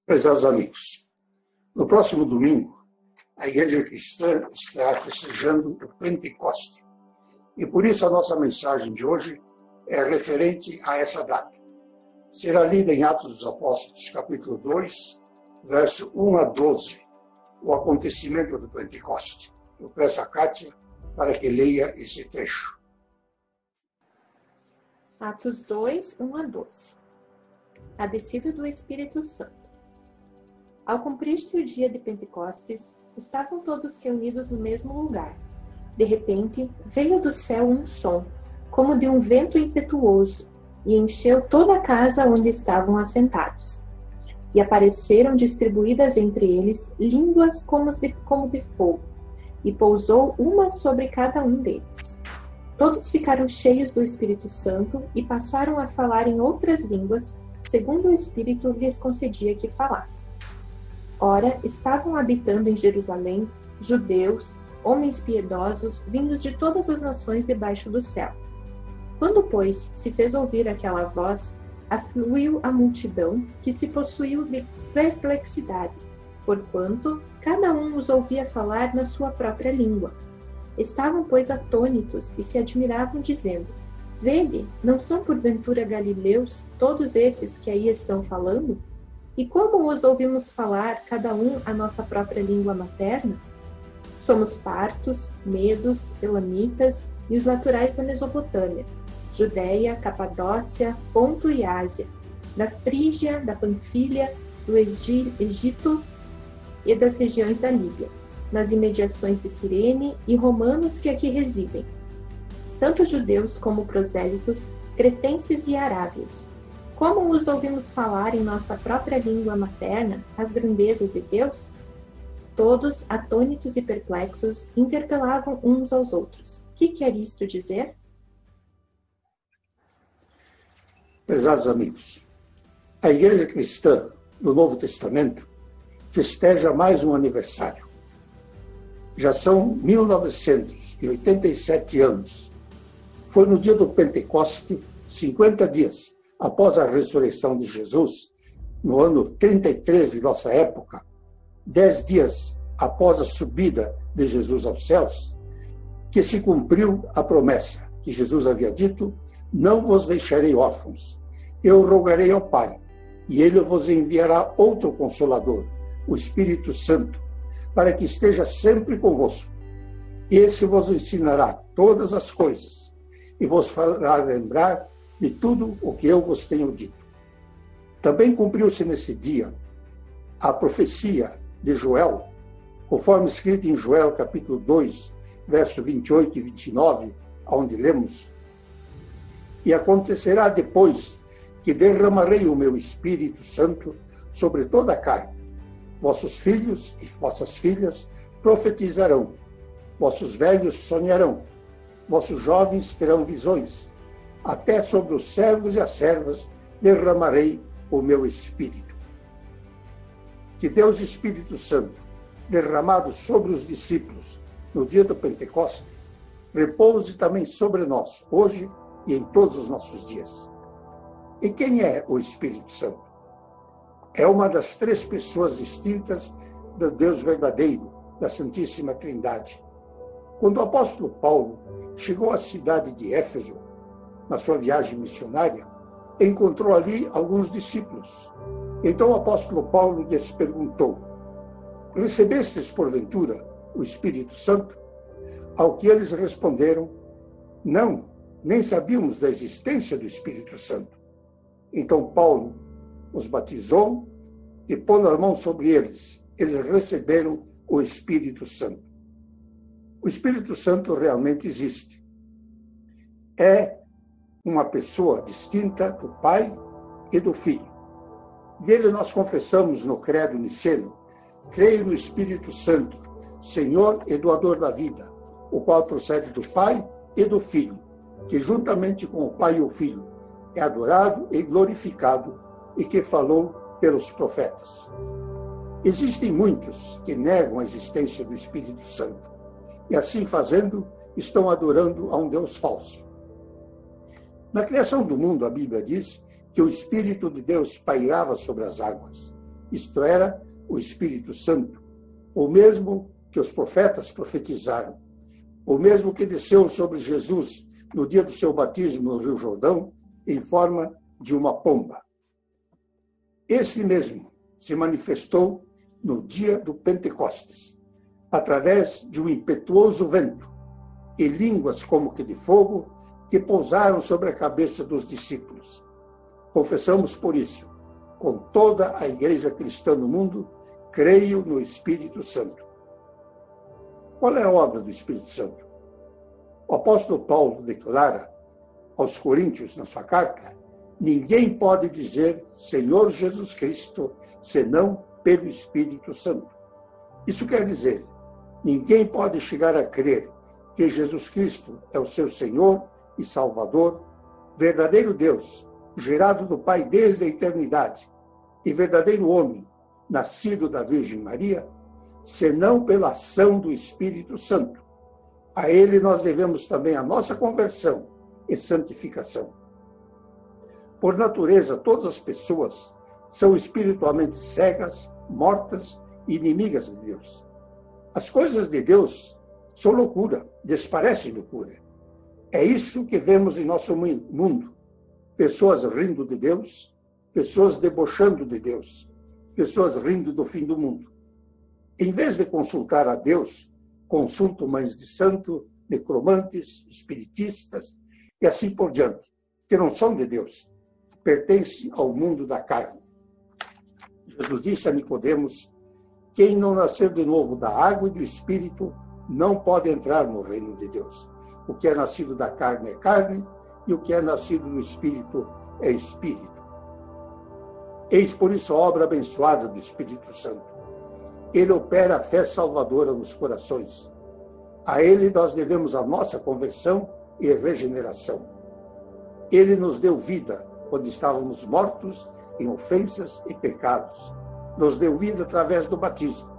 Prezados amigos, no próximo domingo, a Igreja Cristã estará festejando o Pentecoste. E por isso a nossa mensagem de hoje é referente a essa data. Será lida em Atos dos Apóstolos, capítulo 2, verso 1 a 12, o acontecimento do Pentecoste. Eu peço a Kátia para que leia esse trecho. Atos 2, 1 a 12. A descida do Espírito Santo. Ao cumprir-se o dia de Pentecostes, estavam todos reunidos no mesmo lugar. De repente, veio do céu um som, como de um vento impetuoso, e encheu toda a casa onde estavam assentados. E apareceram distribuídas entre eles línguas como de fogo, e pousou uma sobre cada um deles. Todos ficaram cheios do Espírito Santo e passaram a falar em outras línguas, segundo o Espírito lhes concedia que falassem. Ora, estavam habitando em Jerusalém judeus, homens piedosos, vindos de todas as nações debaixo do céu. Quando, pois, se fez ouvir aquela voz, afluiu a multidão, que se possuiu de perplexidade, porquanto cada um os ouvia falar na sua própria língua. Estavam, pois, atônitos e se admiravam, dizendo: Vede, não são porventura galileus todos esses que aí estão falando? E como os ouvimos falar, cada um a nossa própria língua materna? Somos partos, medos, elamitas e os naturais da Mesopotâmia, Judéia, Capadócia, Ponto e Ásia, da Frígia, da Panfilha, do Egito e das regiões da Líbia, nas imediações de Cirene e romanos que aqui residem, tanto judeus como prosélitos, cretenses e arábios. Como os ouvimos falar em nossa própria língua materna as grandezas de Deus? Todos, atônitos e perplexos, interpelavam uns aos outros. Que quer isto dizer? Prezados amigos, a Igreja Cristã do Novo Testamento festeja mais um aniversário. Já são 1987 anos. Foi no dia do Pentecoste, 50 dias após a ressurreição de Jesus, no ano 33 de nossa época, 10 dias após a subida de Jesus aos céus, que se cumpriu a promessa que Jesus havia dito: não vos deixarei órfãos, eu rogarei ao Pai, e ele vos enviará outro Consolador, o Espírito Santo, para que esteja sempre convosco. Esse vos ensinará todas as coisas, e vos fará lembrar de tudo o que eu vos tenho dito. Também cumpriu-se nesse dia a profecia de Joel, conforme escrito em Joel capítulo 2, verso 28 e 29, onde lemos: E acontecerá depois que derramarei o meu Espírito Santo sobre toda a carne. Vossos filhos e vossas filhas profetizarão, vossos velhos sonharão, vossos jovens terão visões, até sobre os servos e as servas derramarei o meu Espírito. Que Deus Espírito Santo, derramado sobre os discípulos no dia do Pentecoste, repouse também sobre nós, hoje e em todos os nossos dias. E quem é o Espírito Santo? É uma das três pessoas distintas do Deus verdadeiro, da Santíssima Trindade. Quando o apóstolo Paulo chegou à cidade de Éfeso, na sua viagem missionária, encontrou ali alguns discípulos. Então o apóstolo Paulo lhes perguntou: recebestes porventura o Espírito Santo? Ao que eles responderam: não, nem sabíamos da existência do Espírito Santo. Então Paulo os batizou e, pondo a mão sobre eles, eles receberam o Espírito Santo. O Espírito Santo realmente existe. É uma pessoa distinta do Pai e do Filho. Dele nós confessamos no credo niceno: creio no Espírito Santo, Senhor e doador da vida, o qual procede do Pai e do Filho, que juntamente com o Pai e o Filho é adorado e glorificado, e que falou pelos profetas. Existem muitos que negam a existência do Espírito Santo, e assim fazendo, estão adorando a um Deus falso. Na criação do mundo, a Bíblia diz que o Espírito de Deus pairava sobre as águas. isto era, o Espírito Santo, o mesmo que os profetas profetizaram, o mesmo que desceu sobre Jesus no dia do seu batismo no Rio Jordão, em forma de uma pomba. Esse mesmo se manifestou no dia do Pentecostes, através de um impetuoso vento e línguas como que de fogo que pousaram sobre a cabeça dos discípulos. Confessamos por isso, com toda a igreja cristã no mundo, creio no Espírito Santo. Qual é a obra do Espírito Santo? O apóstolo Paulo declara aos Coríntios, na sua carta, ninguém pode dizer Senhor Jesus Cristo, senão pelo Espírito Santo. Isso quer dizer, ninguém pode chegar a crer que Jesus Cristo é o seu Senhor e Salvador, verdadeiro Deus, gerado do Pai desde a eternidade, e verdadeiro homem, nascido da Virgem Maria, senão pela ação do Espírito Santo. A ele nós devemos também a nossa conversão e santificação. Por natureza, todas as pessoas são espiritualmente cegas, mortas e inimigas de Deus. As coisas de Deus são loucura, desparecem loucura. É isso que vemos em nosso mundo. Pessoas rindo de Deus, pessoas debochando de Deus, pessoas rindo do fim do mundo. Em vez de consultar a Deus, consultam mães de santo, necromantes, espiritistas e assim por diante, que não são de Deus, pertencem ao mundo da carne. Jesus disse a Nicodemos, quem não nascer de novo da água e do Espírito não pode entrar no reino de Deus. O que é nascido da carne é carne, e o que é nascido do Espírito é Espírito. Eis por isso a obra abençoada do Espírito Santo. Ele opera a fé salvadora nos corações. A ele nós devemos a nossa conversão e regeneração. Ele nos deu vida quando estávamos mortos em ofensas e pecados. Nos deu vida através do batismo.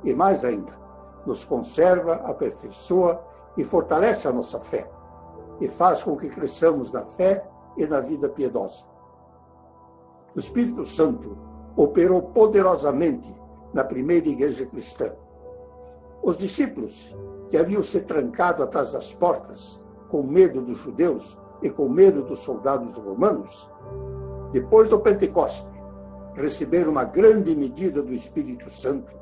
E mais ainda, nos conserva, aperfeiçoa e fortalece a nossa fé. E faz com que cresçamos na fé e na vida piedosa. O Espírito Santo operou poderosamente na primeira igreja cristã. Os discípulos, que haviam se trancado atrás das portas, com medo dos judeus e com medo dos soldados romanos, depois do Pentecoste, receberam uma grande medida do Espírito Santo,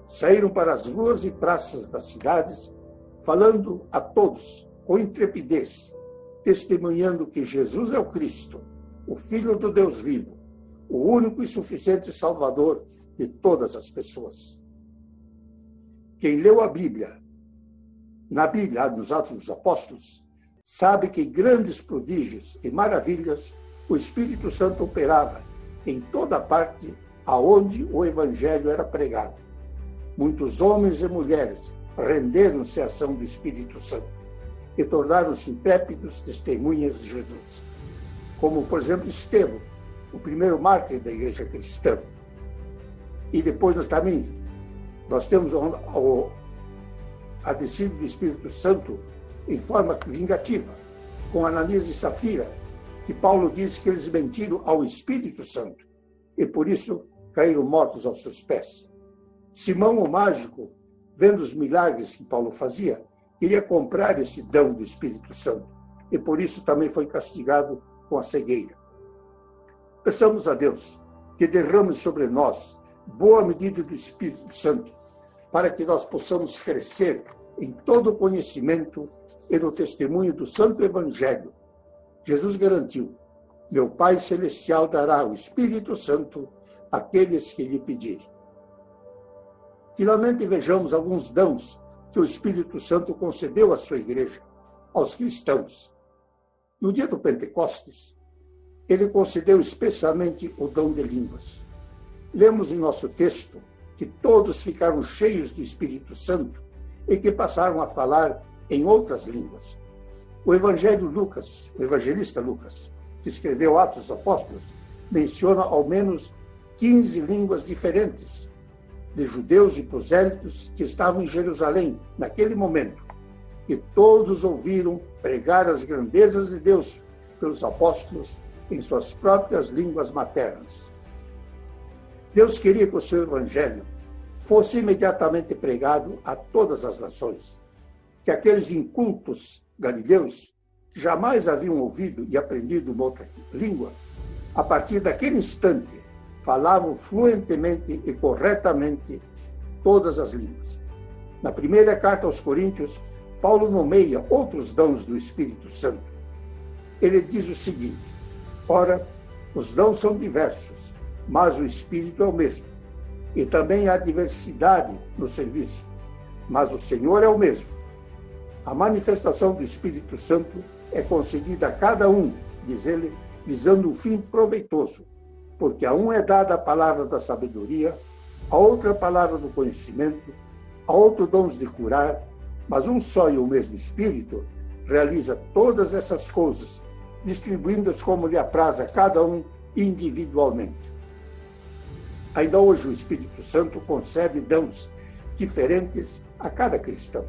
saíram para as ruas e praças das cidades, falando a todos com intrepidez, testemunhando que Jesus é o Cristo, o Filho do Deus vivo, o único e suficiente Salvador de todas as pessoas. Quem leu a Bíblia, na Bíblia, nos Atos dos Apóstolos, sabe que grandes prodígios e maravilhas o Espírito Santo operava em toda parte aonde o Evangelho era pregado. Muitos homens e mulheres renderam-se à ação do Espírito Santo e tornaram-se intrépidos testemunhas de Jesus. Como, por exemplo, Estevão, o primeiro mártir da igreja cristã. E depois nós temos a descida do Espírito Santo em forma vingativa, com Ananias e Safira, que Paulo diz que eles mentiram ao Espírito Santo e por isso caíram mortos aos seus pés. Simão, o mágico, vendo os milagres que Paulo fazia, queria comprar esse dom do Espírito Santo e por isso também foi castigado com a cegueira. Peçamos a Deus que derrame sobre nós boa medida do Espírito Santo, para que nós possamos crescer em todo o conhecimento e no testemunho do Santo Evangelho. Jesus garantiu, meu Pai Celestial dará o Espírito Santo àqueles que lhe pedirem. Finalmente vejamos alguns dons que o Espírito Santo concedeu à sua igreja, aos cristãos. No dia do Pentecostes, ele concedeu especialmente o dom de línguas. Lemos em nosso texto que todos ficaram cheios do Espírito Santo e que passaram a falar em outras línguas. O evangelista Lucas, que escreveu Atos dos Apóstolos, menciona ao menos 15 línguas diferentes de judeus e prosélitos que estavam em Jerusalém naquele momento, e todos ouviram pregar as grandezas de Deus pelos apóstolos em suas próprias línguas maternas. Deus queria que o seu evangelho fosse imediatamente pregado a todas as nações, que aqueles incultos galileus, que jamais haviam ouvido e aprendido uma outra língua, a partir daquele instante, falavam fluentemente e corretamente todas as línguas. Na primeira carta aos Coríntios, Paulo nomeia outros dons do Espírito Santo. Ele diz o seguinte: ora, os dons são diversos, mas o Espírito é o mesmo. E também há diversidade no serviço, mas o Senhor é o mesmo. A manifestação do Espírito Santo é concedida a cada um, diz ele, visando um fim proveitoso, porque a um é dada a palavra da sabedoria, a outra a palavra do conhecimento, a outro dons de curar, mas um só e o mesmo Espírito realiza todas essas coisas, distribuindo-as como lhe apraz a cada um individualmente. Ainda hoje o Espírito Santo concede dons diferentes a cada cristão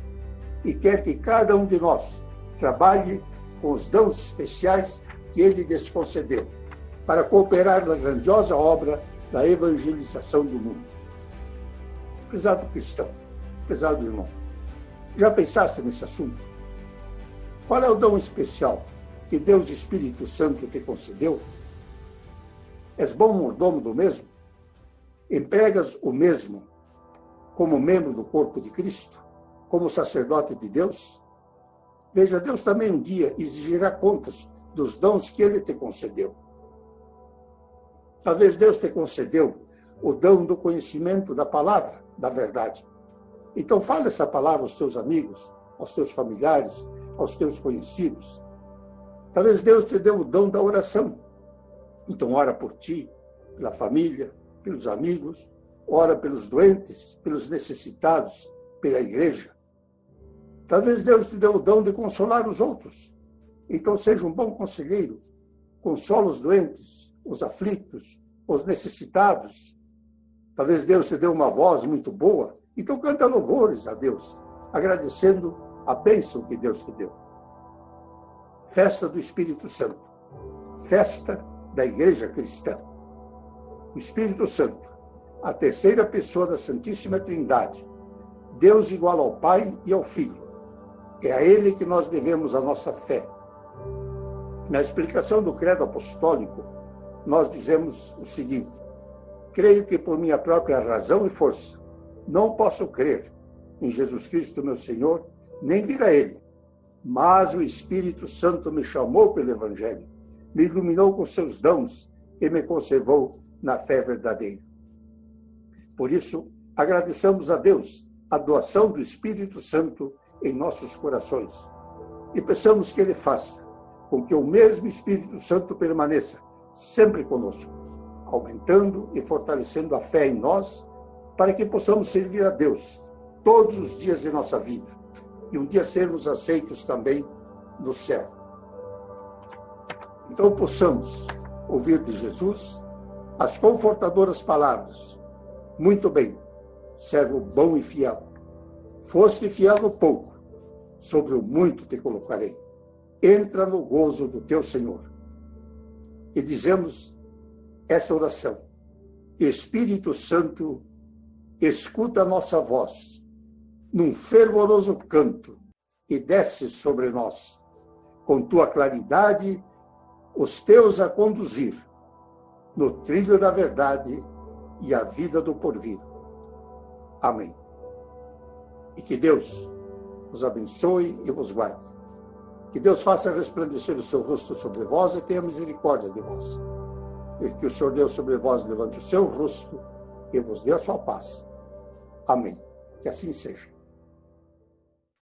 e quer que cada um de nós trabalhe com os dons especiais que ele lhes concedeu para cooperar na grandiosa obra da evangelização do mundo. Prezado cristão, prezado irmão, já pensaste nesse assunto? Qual é o dom especial que Deus Espírito Santo te concedeu? És bom mordomo do mesmo? Empregas o mesmo como membro do corpo de Cristo? Como sacerdote de Deus? Veja, Deus também um dia exigirá contas dos dons que Ele te concedeu. Talvez Deus te concedeu o dom do conhecimento da palavra, da verdade. Então fale essa palavra aos teus amigos, aos teus familiares, aos teus conhecidos. Talvez Deus te deu o dom da oração. Então ora por ti, pela família, pelos amigos, ora pelos doentes, pelos necessitados, pela igreja. Talvez Deus te deu o dom de consolar os outros. Então seja um bom conselheiro. Consola os doentes, os aflitos, os necessitados. Talvez Deus te deu uma voz muito boa. Então canta louvores a Deus, agradecendo a bênção que Deus te deu. Festa do Espírito Santo. Festa da Igreja Cristã. O Espírito Santo, a terceira pessoa da Santíssima Trindade, Deus igual ao Pai e ao Filho. É a Ele que nós devemos a nossa fé. Na explicação do Credo Apostólico, nós dizemos o seguinte: creio que por minha própria razão e força não posso crer em Jesus Cristo, meu Senhor, nem vir a Ele. Mas o Espírito Santo me chamou pelo Evangelho, me iluminou com seus dons e me conservou na fé verdadeira. Por isso, agradeçamos a Deus a doação do Espírito Santo em nossos corações e peçamos que Ele faça com que o mesmo Espírito Santo permaneça sempre conosco, aumentando e fortalecendo a fé em nós, para que possamos servir a Deus todos os dias de nossa vida e um dia sermos aceitos também no céu. Então possamos ouvir de Jesus as confortadoras palavras: muito bem, servo bom e fiel. Foste fiel no pouco, sobre o muito te colocarei. Entra no gozo do teu Senhor. E dizemos essa oração: Espírito Santo, escuta a nossa voz num fervoroso canto e desce sobre nós, com tua claridade, os teus a conduzir no trilho da verdade e a vida do porvir. Amém. E que Deus vos abençoe e vos guarde. Que Deus faça resplandecer o seu rosto sobre vós e tenha misericórdia de vós. E que o Senhor Deus sobre vós levante o seu rosto e vos dê a sua paz. Amém. Que assim seja.